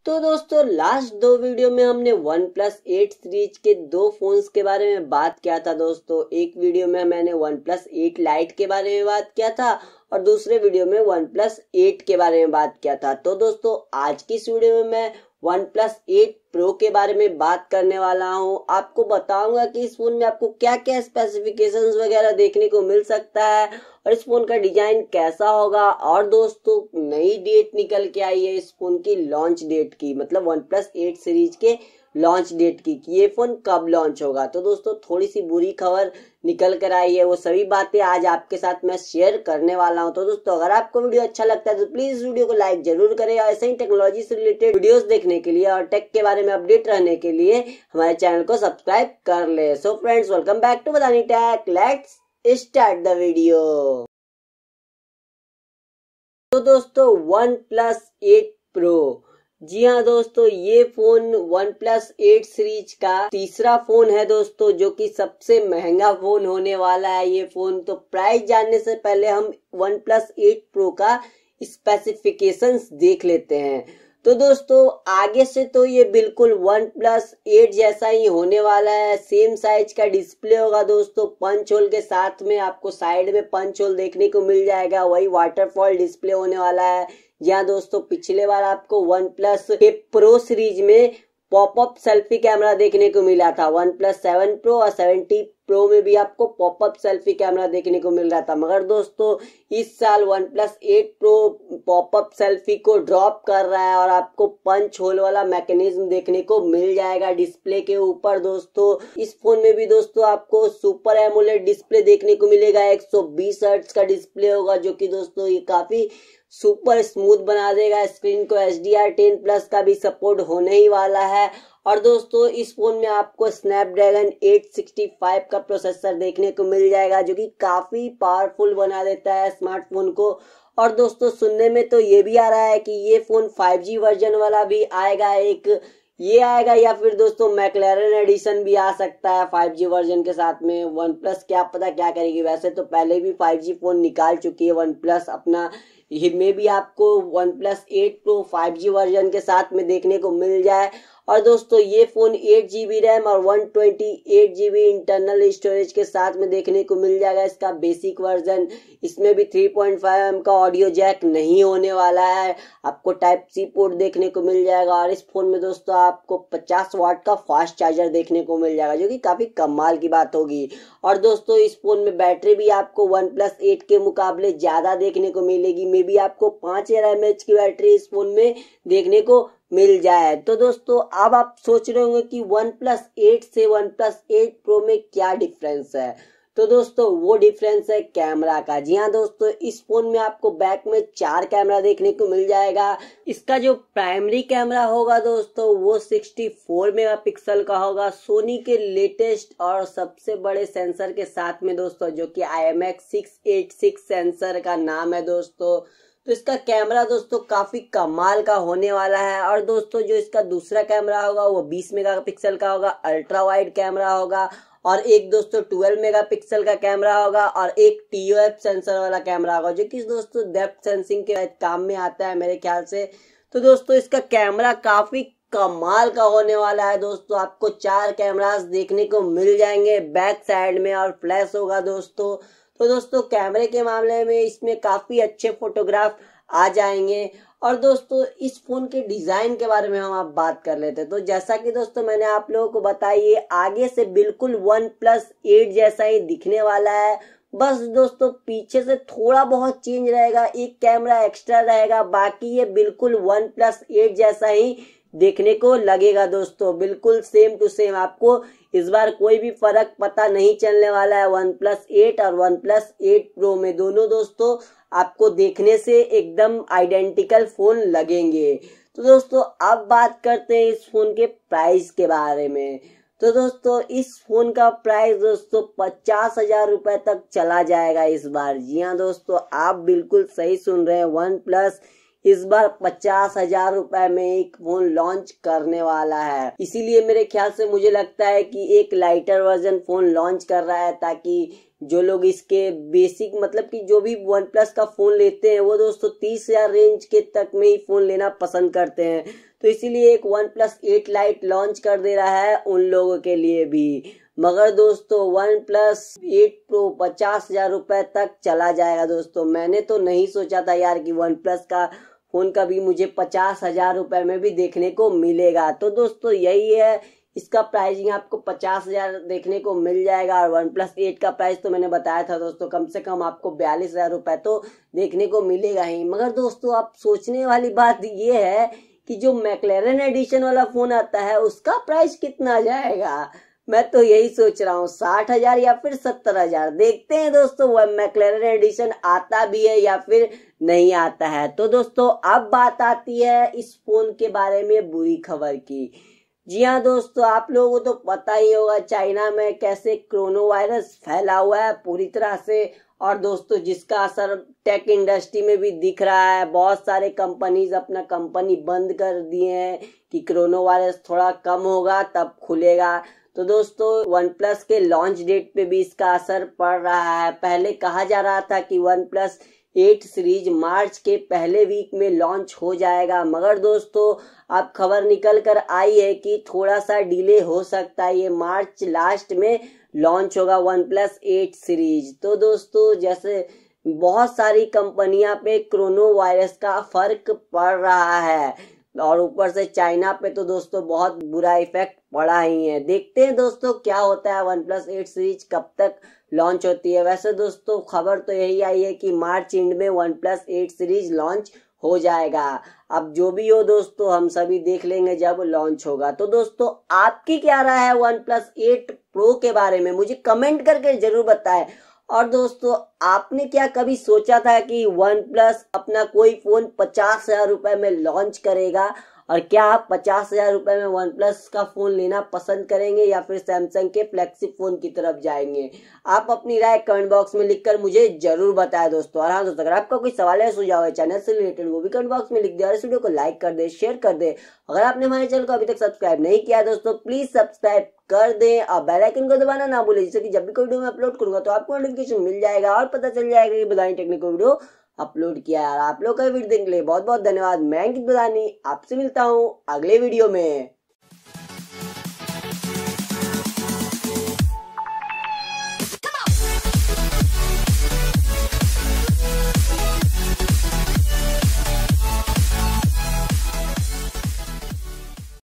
तो दोस्तों लास्ट दो वीडियो में हमने वन प्लस 8 सीरीज के दो फोन्स के बारे में बात किया था दोस्तों। एक वीडियो में मैंने वन प्लस 8 लाइट के बारे में बात किया था और दूसरे वीडियो में वन प्लस 8 के बारे में बात किया था। तो दोस्तों आज की इस वीडियो में मैं वन प्लस 8 प्रो के बारे में बात करने वाला हूं। आपको बताऊंगा कि इस फोन में आपको क्या क्या स्पेसिफिकेशंस वगैरह देखने को मिल सकता है और इस फोन का डिजाइन कैसा होगा। और दोस्तों नई डेट निकल के आई है इस फोन की लॉन्च डेट की, मतलब वन प्लस 8 सीरीज के लॉन्च डेट की कि ये फोन कब लॉन्च होगा। तो दोस्तों थोड़ी सी बुरी खबर निकल कर आई है, वो सभी बातें आज आपके साथ मैं शेयर करने वाला हूं। तो दोस्तों अगर आपको वीडियो अच्छा लगता है तो प्लीज वीडियो को लाइक जरूर करें और ऐसे ही टेक्नोलॉजी से रिलेटेड वीडियोस देखने के लिए और टेक के बारे में अपडेट रहने के लिए हमारे चैनल को सब्सक्राइब कर ले। So friends, welcome back to Badani tech. Let's start the video. तो दोस्तों वन प्लस 8 प्रो, जी हाँ दोस्तों, ये फोन वन प्लस 8 सीरीज का तीसरा फोन है दोस्तों, जो कि सबसे महंगा फोन होने वाला है ये फोन। तो प्राइस जानने से पहले हम वन प्लस 8 प्रो का स्पेसिफिकेशंस देख लेते हैं। तो दोस्तों आगे से तो ये बिल्कुल वन प्लस 8 जैसा ही होने वाला है। सेम साइज का डिस्प्ले होगा दोस्तों, पंच होल के साथ में आपको साइड में पंच होल देखने को मिल जाएगा। वही वाटरफॉल डिस्प्ले होने वाला है। जहाँ दोस्तों पिछले बार आपको वन प्लस के प्रो सीरीज में पॉपअप सेल्फी कैमरा देखने को मिला था। वन प्लस 7 प्रो और 70 प्रो में भी आपको पॉपअप सेल्फी कैमरा देखने को मिल रहा था। मगर दोस्तों इस साल one plus 8 pro popup selfie को ड्रॉप कर रहा है और आपको पंच होल वाला मैकेनिज्म देखने को मिल जाएगा डिस्प्ले के ऊपर। दोस्तों इस फोन में भी दोस्तों आपको सुपर एमोलेड डिस्प्ले देखने को मिलेगा। 120 हर्ट्ज का डिस्प्ले होगा, जो कि दोस्तों ये काफी सुपर स्मूथ बना देगा स्क्रीन को। HDR10 प्लस का भी सपोर्ट होने ही वाला है। और दोस्तों इस फोन में आपको स्नैपड्रैगन 865 का प्रोसेसर देखने को मिल जाएगा, जो कि काफी पावरफुल बना देता है स्मार्टफोन को। और दोस्तों सुनने में तो ये भी आ रहा है कि ये फोन 5G वर्जन वाला भी आएगा, एक ये आएगा, या फिर दोस्तों मैक्लेरन एडिशन भी आ सकता है 5G वर्जन के साथ में। वन प्लस क्या पता क्या करेगी। वैसे तो पहले भी 5G फोन निकाल चुकी है वन प्लस अपना, में भी आपको one plus 8 pro 5G version के साथ में देखने को मिल जाए। और दोस्तों ये फोन 8GB रैम और 128GB इंटरनल स्टोरेज के साथ में देखने को मिल जाएगा। इसका बेसिक वर्जन, इसमें भी 3.5mm का ऑडियो जैक नहीं होने वाला है। आपको टाइप सी पोर्ट देखने को मिल जाएगा। और इस फोन में दोस्तों आपको 50 वाट का फास्ट चार्जर देखने को मिल जाएगा, जो कि काफी कमाल की बात होगी। और दोस्तों इस फोन में बैटरी भी आपको वन प्लस 8 के मुकाबले ज्यादा देखने को मिलेगी। मे बी आपको 5000 mAh की बैटरी इस फोन में देखने को मिल जाए। तो दोस्तों अब आप सोच रहे होंगे कि वन प्लस 8 से वन प्लस 8 प्रो में क्या डिफरेंस है। तो दोस्तों वो डिफरेंस है कैमरा का। जी हाँ दोस्तों, इस फोन में आपको बैक में 4 कैमरा देखने को मिल जाएगा। इसका जो प्राइमरी कैमरा होगा दोस्तों वो 64 मेगापिक्सल का होगा, सोनी के लेटेस्ट और सबसे बड़े सेंसर के साथ में दोस्तों, जो कि IMX686 सेंसर का नाम है दोस्तों। तो इसका कैमरा दोस्तों काफी कमाल का होने वाला है। और दोस्तों जो इसका दूसरा कैमरा होगा वो 20 मेगापिक्सल का होगा, अल्ट्रा वाइड कैमरा होगा। और एक दोस्तों 12 मेगापिक्सल का कैमरा होगा और एक TOF सेंसर वाला कैमरा होगा, जो कि दोस्तों डेप्थ सेंसिंग के काम में आता है मेरे ख्याल से। तो दोस्तों इसका कैमरा काफी कमाल का होने वाला है दोस्तों। आपको 4 कैमरास देखने को मिल जाएंगे बैक साइड में और फ्लैश होगा दोस्तों। तो दोस्तों कैमरे के मामले में इसमें काफी अच्छे फोटोग्राफ आ जाएंगे। और दोस्तों इस फोन के डिजाइन के बारे में हम आप बात कर लेते हैं। तो जैसा कि दोस्तों मैंने आप लोगों को बताया, ये आगे से बिल्कुल वन प्लस 8 जैसा ही दिखने वाला है। बस दोस्तों पीछे से थोड़ा बहुत चेंज रहेगा, एक कैमरा एक्स्ट्रा रहेगा, बाकी ये बिल्कुल वन प्लस 8 जैसा ही देखने को लगेगा दोस्तों, बिल्कुल सेम टू सेम। आपको इस बार कोई भी फर्क पता नहीं चलने वाला है वन प्लस 8 और वन प्लस 8 प्रो में। दोनों दोस्तों आपको देखने से एकदम आइडेंटिकल फोन लगेंगे। तो दोस्तों अब बात करते हैं इस फोन के प्राइस के बारे में। तो दोस्तों इस फोन का प्राइस दोस्तों 50,000 रुपए तक चला जाएगा इस बार। जी हाँ दोस्तों, आप बिल्कुल सही सुन रहे हैं, वन प्लस इस बार 50,000 रुपए में एक फोन लॉन्च करने वाला है। इसीलिए मेरे ख्याल से मुझे लगता है कि एक लाइटर वर्जन फोन लॉन्च कर रहा है, ताकि जो लोग इसके बेसिक मतलब कि जो भी वन प्लस का फोन लेते हैं वो दोस्तों 30,000 रेंज के तक में ही फोन लेना पसंद करते हैं। तो इसीलिए एक वन प्लस 8 लाइट लॉन्च कर दे रहा है उन लोगों के लिए भी। मगर दोस्तों वन प्लस 8 प्रो 50,000 रुपए तक चला जाएगा दोस्तों। मैंने तो नहीं सोचा था यार कि वन प्लस का फोन का भी मुझे 50,000 रुपए में भी देखने को मिलेगा। तो दोस्तों यही है, इसका प्राइसिंग आपको 50,000 देखने को मिल जाएगा। और वन प्लस 8 का प्राइस तो मैंने बताया था दोस्तों, कम से कम आपको 42,000 रुपए तो देखने को मिलेगा ही। मगर दोस्तों आप सोचने वाली बात ये है कि जो मैकलेरन एडिशन वाला फोन आता है उसका प्राइस कितना जाएगा। मैं तो यही सोच रहा हूँ 60,000 या फिर 70,000। देखते हैं दोस्तों वह मैकलेरन एडिशन आता भी है या फिर नहीं आता है। तो दोस्तों अब बात आती है इस फोन के बारे में बुरी खबर की। जी हाँ दोस्तों, आप लोगों को तो पता ही होगा चाइना में कैसे कोरोना वायरस फैला हुआ है पूरी तरह से। और दोस्तों जिसका असर टेक इंडस्ट्री में भी दिख रहा है। बहुत सारे कंपनीज अपना कंपनी बंद कर दिए हैं कि कोरोना वायरस थोड़ा कम होगा तब खुलेगा। तो दोस्तों वन प्लस के लॉन्च डेट पे भी इसका असर पड़ रहा है। पहले कहा जा रहा था कि वन प्लस 8 सीरीज मार्च के पहले वीक में लॉन्च हो जाएगा, मगर दोस्तों अब खबर निकल कर आई है कि थोड़ा सा डिले हो सकता है, ये मार्च लास्ट में लॉन्च होगा वन प्लस 8 सीरीज। तो दोस्तों जैसे बहुत सारी कंपनियां पे कोरोना वायरस का फर्क पड़ रहा है और ऊपर से चाइना पे तो दोस्तों बहुत बुरा इफेक्ट पड़ा ही है। देखते हैं दोस्तों क्या होता है, वन प्लस 8 सीरीज कब तक लॉन्च होती है। वैसे दोस्तों खबर तो यही आई है कि मार्च एंड में वन प्लस 8 सीरीज लॉन्च हो जाएगा। अब जो भी हो दोस्तों हम सभी देख लेंगे जब लॉन्च होगा। तो दोस्तों आपकी क्या राय है वन प्लस 8 प्रो के बारे में, मुझे कमेंट करके जरूर बताएं। और दोस्तों आपने क्या कभी सोचा था कि वन प्लस अपना कोई फोन 50,000 रुपए में लॉन्च करेगा? और क्या आप 50,000 रुपए में वन प्लस का फोन लेना पसंद करेंगे या फिर सैमसंग के फ्लैगशिप फोन की तरफ जाएंगे? आप अपनी राय कमेंट बॉक्स में लिखकर मुझे जरूर बताएं दोस्तों। और हाँ दोस्तों अगर आपका कोई सवाल है सुझाव है चैनल से रिलेटेड वो भी कमेंट बॉक्स में लिख दे और इस वीडियो को लाइक कर दे, शेयर कर दे। अगर आपने हमारे चैनल को अभी तक सब्सक्राइब नहीं किया दोस्तों प्लीज सब्सक्राइब कर दें और बेल आइकन को दबाना ना भूलें, जिससे कि जब भी कोई वीडियो में अपलोड करूंगा तो आपको नोटिफिकेशन मिल जाएगा और पता चल जाएगा कि बधानी टेक्निक को वीडियो अपलोड किया है। आप लोग का वीडियो देखने के लिए बहुत बहुत धन्यवाद। मैं अंकित बधानी आपसे मिलता हूँ अगले वीडियो में।